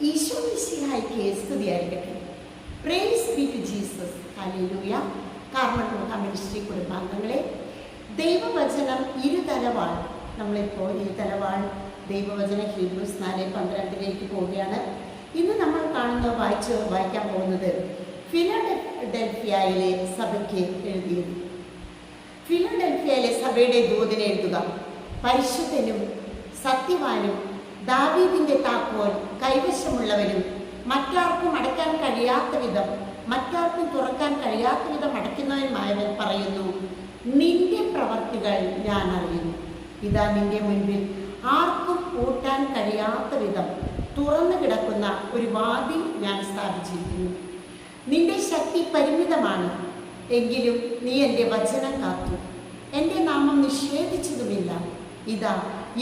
ഈശോ മിശിഹായ്ക്ക് സ്തുതിയായിരിക്കട്ടെ. Praise be to Jesus. Hallelujah. Carmel ministry കുടുംബാംഗങ്ങളെ, ദൈവവചനം ഇരുതലവാൾ. നമ്മളിപ്പോൾ ഇരുതലവാൾ ദൈവവചന ഹീബ്രൂസ് 4:12 പോവുകയാണ്. ഇന്ന് നമ്മൾ വായിക്കാൻ പോകുന്നത് ഫിലഡൽഫിയയിലെ സഭയ്ക്ക് എഴുതിയത്. ഫിലഡൽഫിയയിലെ സഭയുടെ ദൂതനെ എഴുതുക. പരിശുദ്ധനും സത്യവാനും ദാവീദിന്റെ താക്കോൽ കൈവശമുള്ളവരും മറ്റാർക്കും അടയ്ക്കാൻ കഴിയാത്ത വിധം തുറക്കാൻ കഴിയാത്ത വിധം അടയ്ക്കുന്നവനുമായവൻ പറയുന്നു, നിന്റെ പ്രവർത്തികൾ ഞാൻ അറിയുന്നു. ഇതാ നിന്റെ മുൻപിൽ ആർക്കും പൂട്ടാൻ കഴിയാത്ത വിധം തുറന്നു കിടക്കുന്ന ഒരു വാതിൽ ഞാൻ സ്ഥാപിച്ചിരിക്കുന്നു. നിന്റെ ശക്തി പരിമിതമാണ്, എങ്കിലും നീ എൻ്റെ വചനം കാത്തു, എൻ്റെ നാമം നിഷേധിച്ചതുമില്ല. ഇതാ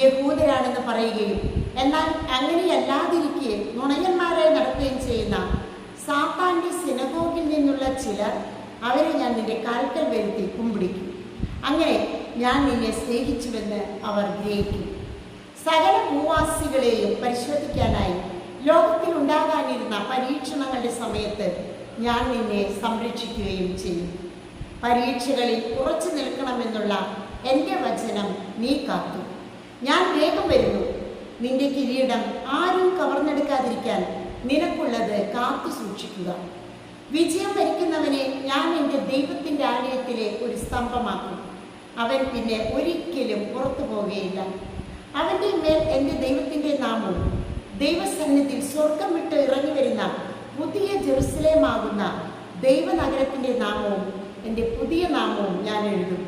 യഹൂദരാണെന്ന് പറയുകയും എന്നാൽ അങ്ങനെയല്ലാതിരിക്കെ നുണയന്മാരായി നടക്കുകയും ചെയ്യുന്ന സാത്താൻ്റെ സിനഗോഗിൽ നിന്നുള്ള ചിലർ, അവരെ ഞാൻ നിന്റെ കാൽക്കൽ വരുത്തി കുമ്പിടിക്കും. അങ്ങനെ ഞാൻ നിന്നെ സ്നേഹിച്ചുവെന്ന് അവർ ഗ്രഹിക്കും. സകല ഭൂവാസികളെയും പരിശോധിക്കാനായി ലോകത്തിൽ ഉണ്ടാകാനിരുന്ന പരീക്ഷണങ്ങളുടെ സമയത്ത് ഞാൻ നിന്നെ സംരക്ഷിക്കുകയും ചെയ്യും. പരീക്ഷകളിൽ ഉറച്ചു നിൽക്കണമെന്നുള്ള എൻ്റെ വചനം നീ കാത്തു. ഞാൻ വേഗം വരുന്നു. നിന്റെ കിരീടം ആരും കവർന്നെടുക്കാതിരിക്കാൻ നിനക്കുള്ളത് കാത്തു സൂക്ഷിക്കുക. വിജയം വരിക്കുന്നവനെ ഞാൻ എൻ്റെ ദൈവത്തിൻ്റെ ആലയത്തിലെ ഒരു സ്തംഭമാക്കും. അവൻ പിന്നെ ഒരിക്കലും പുറത്തു പോകുകയില്ല. അവൻ്റെ മേൽ എൻ്റെ ദൈവത്തിൻ്റെ നാമവും ദൈവസന്നിധിയിൽ സ്വർഗം വിട്ട് ഇറങ്ങി വരുന്ന പുതിയ ജെറുസലേമാകുന്ന ദൈവനഗരത്തിൻ്റെ നാമവും എൻ്റെ പുതിയ നാമവും ഞാൻ എഴുതും.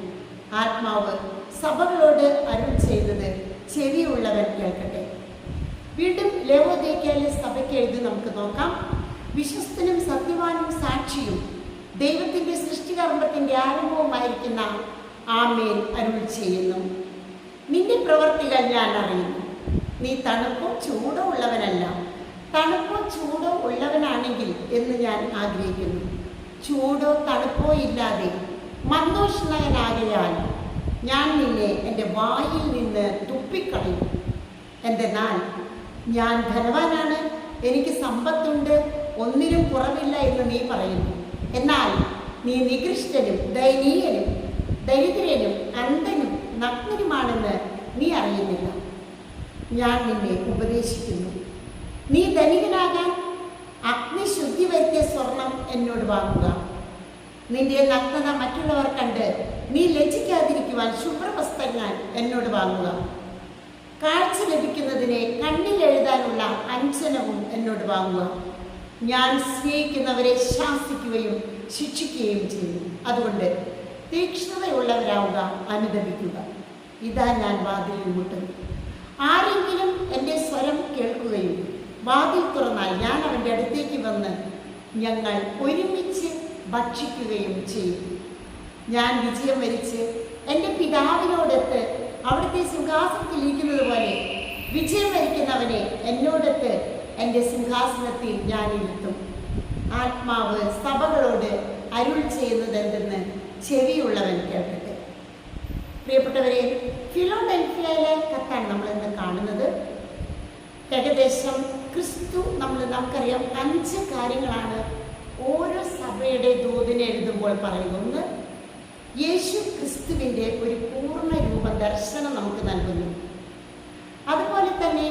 ആത്മാവ് സഭകളോട് അരുൾ ചെയ്തത് ചെവിയുള്ളവൻ കേൾക്കട്ടെ. വീണ്ടും ലവോദിക്കയിലെ സഭയ്ക്ക് എഴുതി നമുക്ക് നോക്കാം. വിശ്വസ്തനും സത്യവാനും സാക്ഷിയും ദൈവത്തിൻ്റെ സൃഷ്ടികർമ്മത്തിൻ്റെ ആരംഭവുമായിരിക്കുന്ന ആമേൻ അരുൾ ചെയ്യുന്നു. നിന്റെ പ്രവർത്തികൾ ഞാൻ അറിയുന്നു. നീ തണുപ്പോ ചൂടോ ഉള്ളവനല്ല. തണുപ്പോ ചൂടോ ഉള്ളവനാണെങ്കിൽ എന്ന് ഞാൻ ആഗ്രഹിക്കുന്നു. ചൂടോ തണുപ്പോ ഇല്ലാതെ മന്ദോഷ്ണനാകയാൽ ഞാൻ നിന്നെ എൻ്റെ വായിൽ നിന്ന് തുപ്പിക്കളയും. എന്തെന്നാൽ ഞാൻ ധനവാനാണ്, എനിക്ക് സമ്പത്തുണ്ട്, ഒന്നിനും കുറവില്ല എന്ന് നീ പറയുന്നു. എന്നാൽ നീ നികൃഷ്ടനും ദയനീയനും ദരിദ്രനും അന്ധനും നഗ്നനുമാണെന്ന് നീ അറിയുന്നില്ല. ഞാൻ നിന്നെ ഉപദേശിക്കുന്നു. നീ ധനികനാകാൻ അഗ്നിശുദ്ധി വരുത്തിയ സ്വർണം എന്നോട് വാങ്ങുക. നിന്റെ നഗ്നത മറ്റുള്ളവർ കണ്ട് നീ ലജ്ജിക്കാതിരിക്കുവാൻ ശുഭ്രവസ്ത്രങ്ങൾ എന്നോട് വാങ്ങുക. കാഴ്ച ലഭിക്കുന്നതിനെ കണ്ണിൽ എഴുതാനുള്ള അഞ്ജനവും എന്നോട് വാങ്ങുക. ഞാൻ സ്നേഹിക്കുന്നവരെ ശാസിക്കുകയും ശിക്ഷിക്കുകയും ചെയ്യും. അതുകൊണ്ട് തീക്ഷ്ണതയുള്ളവരാവുക, അനുദപിക്കുക. ഇതാ ഞാൻ വാതിലിൽ മുട്ടുന്നു. ആരെങ്കിലും എൻ്റെ സ്വരം കേൾക്കുകയും വാതിൽ തുറന്നാൽ ഞാൻ അവൻ്റെ അടുത്തേക്ക് വന്ന് ഞങ്ങൾ ഒരുമിച്ച് ഭക്ഷിക്കുകയും ചെയ്യും. ഞാൻ വിജയം വരിച്ച് എൻ്റെ പിതാവിനോടൊത്ത് അവിടുത്തെ സിംഹാസനത്തിൽ ഇരിക്കുന്നത് പോലെ വിജയം വരിക്കുന്നവനെ എന്നോടൊത്ത് എൻ്റെ സിംഹാസനത്തിൽ ഞാൻ ഇരുത്തും. ആത്മാവ് സഭകളോട് അരുൾ ചെയ്യുന്നത് എന്തെന്ന് ചെവിയുള്ളവൻ കേൾക്കട്ടെ. പ്രിയപ്പെട്ടവരെ, ഫിലഡൽഫിയയിലെ കത്താണ് നമ്മളിന്ന് കാണുന്നത്. ഏകദേശം ക്രിസ്തു നമുക്കറിയാം 5 കാര്യങ്ങളാണ് ഓരോ സഭയുടെ ദൂതനെ എഴുതുമ്പോൾ പറയുന്നത്. ഒന്ന്, യേശു ക്രിസ്തുവിൻ്റെ ഒരു പൂർണ്ണ രൂപ ദർശനം നമുക്ക് നൽകുന്നു. അതുപോലെ തന്നെ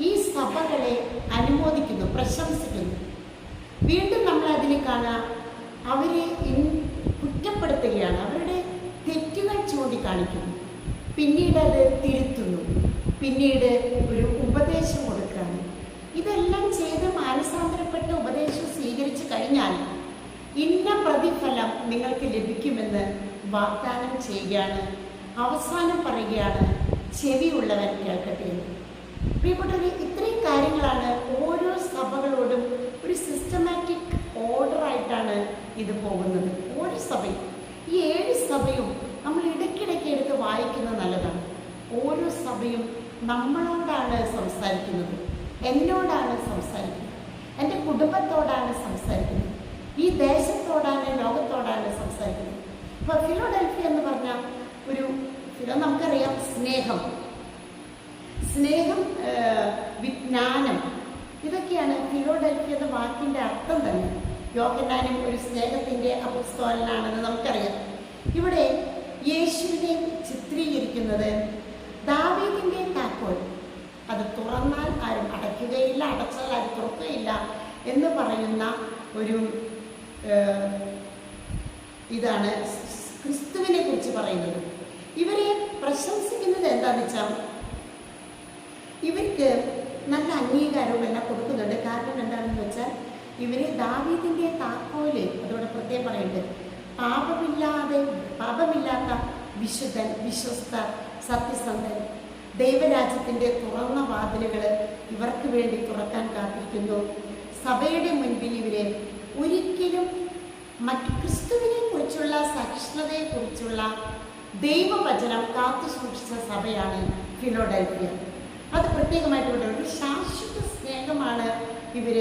ഈ സഭകളെ അനുമോദിക്കുന്നു, പ്രശംസിക്കുന്നു. വീണ്ടും നമ്മൾ അതിൽ കാണാം, അവരെ കുറ്റപ്പെടുത്തുകയാണ്, അവരുടെ തെറ്റുകൾ ചൂണ്ടിക്കാണിക്കുന്നു, പിന്നീട് അത് തിരുത്തുന്നു, പിന്നീട് ഒരു ഉപദേശം കൊടുക്കുകയാണ്. ഇതെല്ലാം ചെയ്ത് മാനസാന്തരപ്പെട്ട ഉപദേശം സ്വീകരിച്ചു കഴിഞ്ഞാൽ ഇന്ന പ്രതിഫലം നിങ്ങൾക്ക് ലഭിക്കുമെന്ന് വാഗ്ദാനം ചെയ്യുകയാണ്. അവസാനം പറയുകയാണ്, ചെവിയുള്ളവൻ കേൾക്കട്ടെ എന്ന്. പ്രിയപ്പെട്ടവരെ, ഇത്രയും കാര്യങ്ങളാണ് ഓരോ സഭകളോടും ഒരു സിസ്റ്റമാറ്റിക് ഓർഡറായിട്ടാണ് ഇത് പോകുന്നത്. ഓരോ സഭയും, ഈ 7 സഭയും നമ്മൾ ഇടയ്ക്കിടയ്ക്ക് എടുത്ത് വായിക്കുന്നത് നല്ലതാണ്. ഓരോ സഭയും നമ്മളോടാണ് സംസാരിക്കുന്നത്, എന്നോടാണ് സംസാരിക്കുന്നത്, എൻ്റെ കുടുംബത്തോടാണ് സംസാരിക്കുന്നത്, ഈ ദേശത്തോടാണ്, ലോകത്തോടാണ് സംസാരിക്കുന്നത്. ഇപ്പോൾ ഫിലഡൽഫിയ എന്ന് പറഞ്ഞാൽ നമുക്കറിയാം, സ്നേഹം, വിജ്ഞാനം, ഇതൊക്കെയാണ് ഫിലോഡൽഫിയ എന്ന വാക്കിൻ്റെ അർത്ഥം തന്നെ. യോഹന്നാനും ഒരു സ്നേഹത്തിൻ്റെ അപ്പോസ്തലനാണെന്ന് നമുക്കറിയാം. ഇവിടെ യേശുവിനെ ചിത്രീകരിക്കുന്നത് ദാവീദിൻ്റെ താക്കോൽ, അത് തുറന്നാൽ ആരും അടയ്ക്കുകയില്ല, അടച്ചാൽ ആരും തുറക്കുകയില്ല എന്ന് പറയുന്ന ഒരു ഇതാണ് ക്രിസ്തുവിനെ കുറിച്ച് പറയുന്നത്. ഇവരെ പ്രശംസിക്കുന്നത് എന്താണെന്ന് വെച്ചാൽ ഇവർക്ക് നല്ല അംഗീകാരവും എല്ലാം കൊടുക്കുന്നുണ്ട്. കാരണം എന്താണെന്ന് വെച്ചാൽ ഇവർ ദാവീദിൻ്റെ താക്കോല്, അതോടെ പ്രത്യേകം പറയുന്നുണ്ട്, പാപമില്ലാത്ത വിശുദ്ധൻ, വിശ്വസ്ത, സത്യസന്ധൻ, ദൈവരാജ്യത്തിൻ്റെ തുറന്ന വാതിലുകൾ ഇവർക്ക് വേണ്ടി തുറക്കാൻ കാത്തിരിക്കുന്നു. സഭയുടെ മുൻപിൽ ഇവരെ ഒരിക്കലും മറ്റ് ക്രിസ്തുവിനെ കുറിച്ചുള്ള സഹിഷ്ണുതയെക്കുറിച്ചുള്ള ദൈവവചനം കാത്തു സൂക്ഷിച്ച സഭയാണ് ഫിലോഡൽഫിയ. അത് പ്രത്യേകമായിട്ട് ഇവിടെ ഒരു ശാശ്വത സ്നേഹമാണ് ഇവർ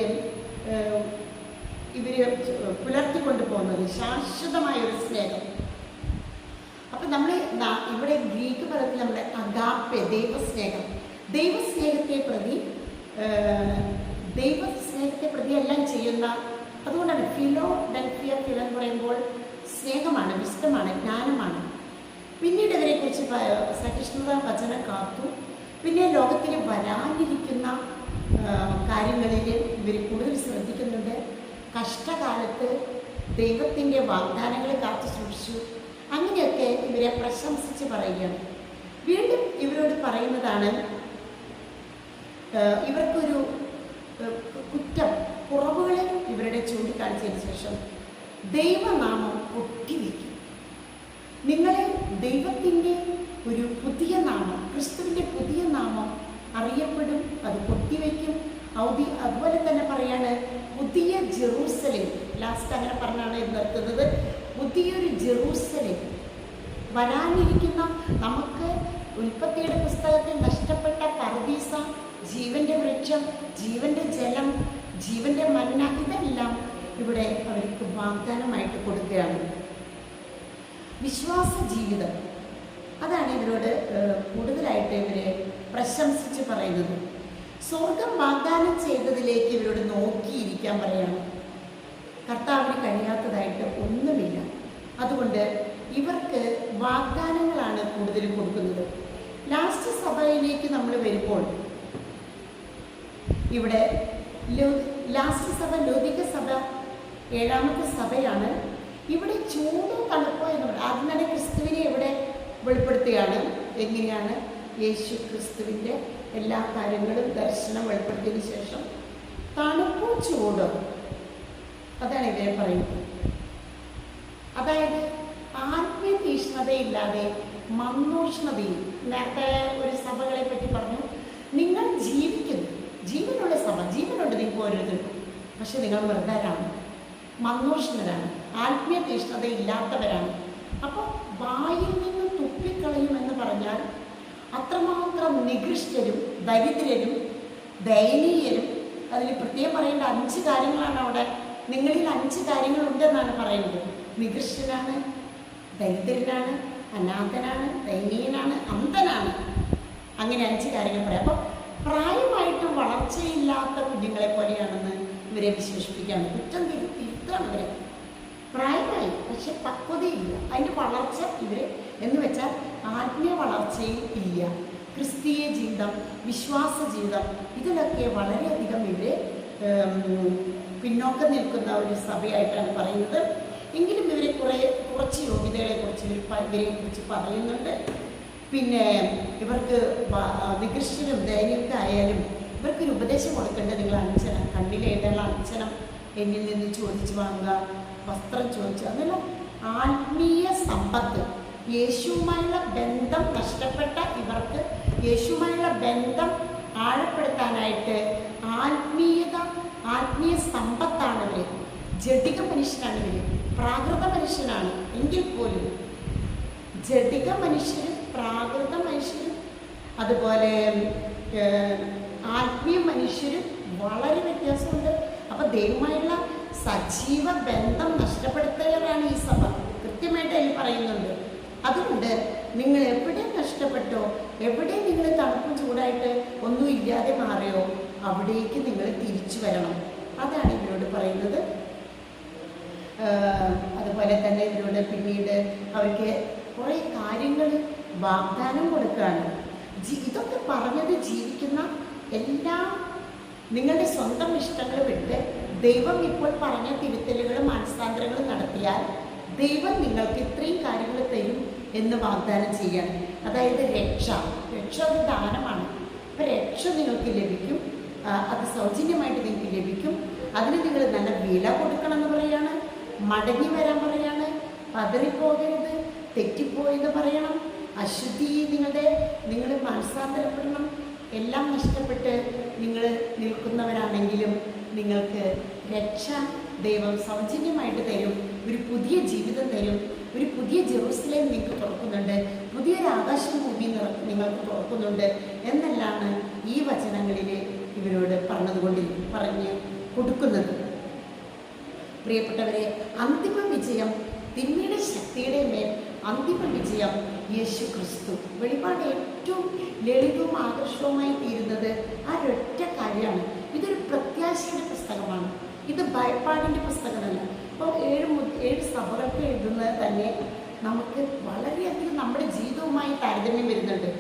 പുലർത്തിക്കൊണ്ട് പോകുന്നത്, ശാശ്വതമായ ഒരു സ്നേഹം. അപ്പം നമ്മൾ ഇവിടെ ഗ്രീക്ക് പദത്തിൽ നമ്മുടെ അഗാപ്പെ, ദൈവസ്നേഹത്തെ പ്രതി എല്ലാം ചെയ്യുന്ന, അതുകൊണ്ടാണ് ഫിലോഡൽഫിയ എന്ന് പറയുമ്പോൾ സ്നേഹമാണ്, വിശുദ്ധമാണ്, ജ്ഞാനമാണ്. പിന്നീട് ഇവരെക്കുറിച്ച് സഹിഷ്ണുത വചനം കാത്തു. പിന്നെ ലോകത്തിൽ വരാനിരിക്കുന്ന കാര്യങ്ങളിൽ ഇവർ കൂടുതൽ ശ്രദ്ധിക്കുന്നുണ്ട്. കഷ്ടകാലത്ത് ദൈവത്തിൻ്റെ വാഗ്ദാനങ്ങൾ കാത്തു സൂക്ഷിച്ചു. അങ്ങനെയൊക്കെ ഇവരെ പ്രശംസിച്ച് പറയുകയാണ്. വീണ്ടും ഇവരോട് പറയുന്നതാണ്, ഇവർക്കൊരു കുറവുകൾ ഇവരുടെ ചൂണ്ടിക്കാണിച്ചതിന് ശേഷം ദൈവനാമം ഒട്ടിവെക്കും. നിങ്ങളെ ദൈവത്തിൻ്റെ ഒരു പുതിയ നാമം, ക്രിസ്തുവിൻ്റെ പുതിയ നാമം അറിയപ്പെടും, അത് കൊത്തിവെക്കും. അതുപോലെ തന്നെ പറയാണ് പുതിയ ജെറൂസലേം, ലാസ്റ്റ് അങ്ങനെ പറഞ്ഞാണ് നിർത്തുന്നത്. പുതിയൊരു ജെറൂസലേം വരാനിരിക്കുന്ന, നമുക്ക് ഉൽപ്പത്തിയുടെ പുസ്തകത്തിൽ നഷ്ടപ്പെട്ട പർദീസ, ജീവന്റെ വൃക്ഷം, ജീവന്റെ ജലം, ജീവന്റെ മന്ന, ഇതെല്ലാം ഇവിടെ അവർക്ക് വാഗ്ദാനമായിട്ട് കൊടുക്കുകയാണ്. വിശ്വാസ ജീവിതം, അതാണ് ഇവരോട് കൂടുതലായിട്ട് ഇവരെ പ്രശംസിച്ച് പറയുന്നത്. സ്വർഗം വാഗ്ദാനം ചെയ്തതിലേക്ക് ഇവരോട് നോക്കിയിരിക്കാൻ പറയണം. കർത്താവിന് കഴിയാത്തതായിട്ട് ഒന്നുമില്ല. അതുകൊണ്ട് ഇവർക്ക് വാഗ്ദാനങ്ങളാണ് കൂടുതലും കൊടുക്കുന്നത്. ലാസ്റ്റ് സഭയിലേക്ക് നമ്മൾ വരുമ്പോൾ ഇവിടെ ലാസ്റ്റ് സഭ ലൗകിക സഭ, 7ാമത്തെ സഭയാണ്. ഇവിടെ ചൂടോ തണുപ്പോ എന്ന് പറയുന്നത് ആദ്യം തന്നെ ക്രിസ്തുവിനെ ഇവിടെ വെളിപ്പെടുത്തുകയാണ്. എങ്ങനെയാണ് യേശു ക്രിസ്തുവിൻ്റെ എല്ലാ കാര്യങ്ങളും ദർശനം വെളിപ്പെടുത്തിയതിന് ശേഷം തണുപ്പോ ചൂടോ, അതാണ് ഇവരെ പറയുന്നത്. അതായത് ആത്മീയ തീഷ്ണതയില്ലാതെ മന്ദോഷ്ണതയും. നേരത്തെ ഒരു സഭകളെ പറ്റി പറഞ്ഞു, നിങ്ങൾ ജീവിക്കുന്നു, ജീവനുള്ള സഭ, ജീവനുണ്ട് നിങ്ങൾക്ക് ഓരോരുത്തർക്കും, പക്ഷെ നിങ്ങൾ വെറുതെയാണ്, മന്ദോഷ്ണരാണ്, ആത്മീയ തീഷ്ണതയില്ലാത്തവരാണ്. അപ്പോൾ വായിൽ നിന്ന് തുപ്പിക്കളയുമെന്ന് പറഞ്ഞാൽ അത്രമാത്രം നികൃഷ്ടരും ദരിദ്രരും ദയനീയരും. അതിൽ പ്രത്യേകം പറയേണ്ട 5 കാര്യങ്ങളാണ് അവിടെ. നിങ്ങളിൽ 5 കാര്യങ്ങളുണ്ടെന്നാണ് പറയുന്നത്. നികൃഷ്ടനാണ്, ദരിദ്രനാണ്, അനാഥനാണ്, ദയനീയനാണ്, അന്ധനാണ്. അങ്ങനെ 5 കാര്യങ്ങൾ പറയാം. അപ്പോൾ പ്രായമായിട്ട് വളർച്ചയില്ലാത്ത കുഞ്ഞുങ്ങളെ പോലെയാണെന്ന് ഇവരെ വിശേഷിപ്പിക്കുകയാണ്. കുറ്റം തിരുത്താണ് ഇവരെ. പ്രായമായി പക്ഷെ പക്വതയില്ല, അതിൻ്റെ വളർച്ച ഇവർ എന്ന് വെച്ചാൽ ആത്മീയ വളർച്ചയും ഇല്ല. ക്രിസ്തീയ ജീവിതം, വിശ്വാസ ജീവിതം, ഇതിലൊക്കെ വളരെയധികം ഇവർ പിന്നോക്കം നിൽക്കുന്ന ഒരു സഭയായിട്ടാണ് പറയുന്നത്. എങ്കിലും ഇവരെ കുറച്ച് യോഗ്യതകളെക്കുറിച്ച് ഇവരെക്കുറിച്ച് പറയുന്നുണ്ട്. പിന്നെ ഇവർക്ക് നികൃഷ്ടനും ദയനീയർക്ക് ആയാലും ഇവർക്കൊരു ഉപദേശം കൊടുക്കേണ്ടത്, നിങ്ങൾ അഞ്ചനം, കണ്ണിലേതുള്ള അഞ്ചനം എന്നിൽ നിന്ന് ചോദിച്ചു വാങ്ങുക, വസ്ത്രം ചോദിച്ചു, അങ്ങനെ ആത്മീയ സമ്പത്ത്. യേശുവുമായുള്ള ബന്ധം നഷ്ടപ്പെട്ട ഇവർക്ക് യേശുവുമായുള്ള ബന്ധം ആഴപ്പെടുത്താനായിട്ട് ആത്മീയ സമ്പത്താണ് ഇവർ. ജഡിക മനുഷ്യനാണ് ഇവർ, പ്രാകൃത മനുഷ്യനാണ് എങ്കിൽ പോലും ജഡിക മനുഷ്യരും പ്രാകൃത മനുഷ്യരും അതുപോലെ ആത്മീയ മനുഷ്യരും വളരെ വ്യത്യാസമുണ്ട്. അപ്പോൾ ദൈവമായുള്ള സജീവ ബന്ധം നഷ്ടപ്പെടുത്തുകയാണ് ഈ സഭ, കൃത്യമായിട്ട് അതിൽ പറയുന്നുണ്ട്. അതുകൊണ്ട് നിങ്ങൾ എവിടെ നഷ്ടപ്പെട്ടോ, എവിടെ നിങ്ങൾ തണുപ്പും ചൂടായിട്ട് ഒന്നും ഇല്ലാതെ മാറിയോ, അവിടേക്ക് നിങ്ങൾ തിരിച്ചു വരണം. അതാണ് ഇവരോട് പറയുന്നത്. അതുപോലെ തന്നെ ഇവരോട് പിന്നീട് അവർക്ക് കുറേ കാര്യങ്ങൾ വാഗ്ദാനം കൊടുക്കുകയാണ്. ഇതൊക്കെ പറഞ്ഞത് ജീവിക്കുന്ന എല്ലാ നിങ്ങളുടെ സ്വന്തം ഇഷ്ടങ്ങൾ വിട്ട് ദൈവം ഇപ്പോൾ പറഞ്ഞ തിരുത്തലുകളും മാനസാന്തരങ്ങളും നടത്തിയാൽ ദൈവം നിങ്ങൾക്ക് ഇത്രയും കാര്യങ്ങൾ തരും എന്ന് വാഗ്ദാനം ചെയ്യാണ്. അതായത് രക്ഷ ഒരു ദാനമാണ്. അപ്പം രക്ഷ നിങ്ങൾക്ക് ലഭിക്കും, അത് സൗജന്യമായിട്ട് നിങ്ങൾക്ക് ലഭിക്കും. അതിന് നിങ്ങൾ നല്ല വില കൊടുക്കണം എന്ന് പറയാണ്, മടങ്ങി വരാൻ പറയാണ്, പതറിപ്പോകരുത്, തെറ്റിപ്പോയെന്ന് പറയണം, അശുദ്ധി നിങ്ങൾ മാനസാന്തരപ്പെടണം. എല്ലാം നഷ്ടപ്പെട്ട് നിങ്ങൾ നിൽക്കുന്നവരാണെങ്കിലും നിങ്ങൾക്ക് രക്ഷ ദൈവം സൗജന്യമായിട്ട് തരും. ഒരു പുതിയ ജീവിതം തരും. ഒരു പുതിയ ജെറൂസലേം നിങ്ങൾക്ക് തുറക്കുന്നുണ്ട്. പുതിയൊരു ആകാശം ഭൂമി നിങ്ങൾക്ക് തുറക്കുന്നുണ്ട് എന്നെല്ലാണ് ഈ വചനങ്ങളിൽ ഇവരോട് പറഞ്ഞ് കൊടുക്കുന്നത്. പ്രിയപ്പെട്ടവരെ, അന്തിമ വിജയം, തിന്മയുടെ ശക്തിയുടെ മേൽ അന്തിമ വിജയം യേശു ക്രിസ്തു. വെളിപാട് ഏറ്റവും ലളിതവും ആകർഷകവുമായി തീരുന്നത് ആ ഒരൊറ്റ കാര്യമാണ്. ഇതൊരു പ്രത്യാശയുടെ പുസ്തകമാണ്, ഇത് ഭയപ്പാടിൻ്റെ പുസ്തകമല്ല. അപ്പോൾ 7 സഭകൾക്ക് എഴുതുന്നത് തന്നെ നമുക്ക് വളരെയധികം നമ്മുടെ ജീവിതവുമായി താരതമ്യം വരുന്നുണ്ട്.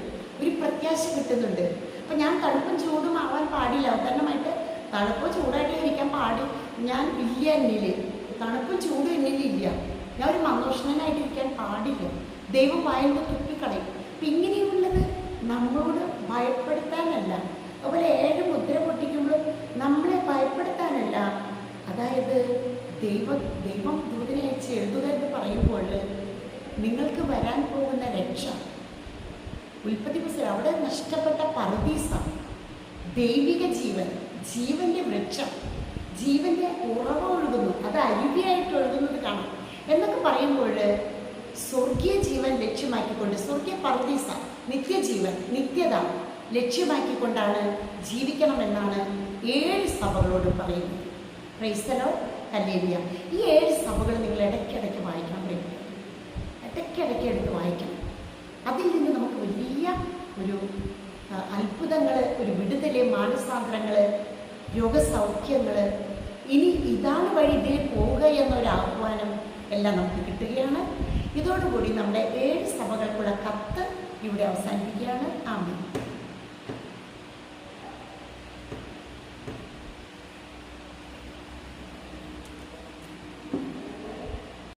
ഒരു പ്രത്യാശ കിട്ടുന്നുണ്ട്. അപ്പം ഞാൻ തണുപ്പും ചൂടും ആവാൻ പാടില്ല. ഉദാഹരണമായിട്ട് തണുപ്പോ ചൂടായിട്ട് ഇരിക്കാൻ ഞാൻ ഇല്ല, എന്നിൽ തണുപ്പും ചൂടും എന്നിലില്ല. ഞാൻ ഒരു മന്ദോഷണനായിട്ടിരിക്കാൻ പാടില്ല. ദൈവം വായുമ്പോൾ തുപ്പിക്കളയും. അപ്പം ഇങ്ങനെയുള്ളത് നമ്മളോട് ഭയപ്പെടുത്താനല്ല. അതുപോലെ 7 മുദ്ര പൊട്ടിക്കുമ്പോൾ നമ്മളെ ഭയപ്പെടുത്താനല്ല. അതായത് ദൈവം ദൂതനെ അയച്ച് എഴുതുക എന്ന് പറയുമ്പോൾ നിങ്ങൾക്ക് വരാൻ പോകുന്ന രക്ഷ, ഉൽപ്പത്തി പുസ്തകം, അവിടെ നഷ്ടപ്പെട്ട പറുദീസ, ദൈവിക ജീവൻ, ജീവന്റെ വൃക്ഷം, ജീവന്റെ ഉറവ ഒഴുകുന്നു, അത് അരുവിയായിട്ട് ഒഴുകുന്നത് കാണാം എന്നൊക്കെ പറയുമ്പോൾ സ്വർഗീയ ജീവൻ ലക്ഷ്യമാക്കിക്കൊണ്ട്, സ്വർഗീയ പറുദീസ, നിത്യജീവൻ, നിത്യത ലക്ഷ്യമാക്കിക്കൊണ്ടാണ് ജീവിക്കണമെന്നാണ് 7 സഭകളോട് പറയുന്നത്. Praise the Lord, hallelujah. ഈ 7 സഭകൾ നിങ്ങൾ ഇടയ്ക്കിടയ്ക്ക് വായിക്കണം. ഇടയ്ക്കിടയ്ക്ക് എടുത്ത് വായിക്കണം. അതിൽ നിന്ന് നമുക്ക് വലിയ ഒരു അത്ഭുതങ്ങൾ, ഒരു വിടുതല്, മാനസാന്തരങ്ങൾ, രോഗസൗഖ്യങ്ങൾ, ഇനി ഇതാണ് വഴി ഇതിൽ പോവുക എന്നൊരു ആഹ്വാനം എല്ലാം നമുക്ക് കിട്ടുകയാണ്. ഇതോടുകൂടി നമ്മുടെ 7 സഭകൾക്കുള്ള കത്ത് ഇവിടെ അവസാനിപ്പിക്കുകയാണ്. ആമേൻ.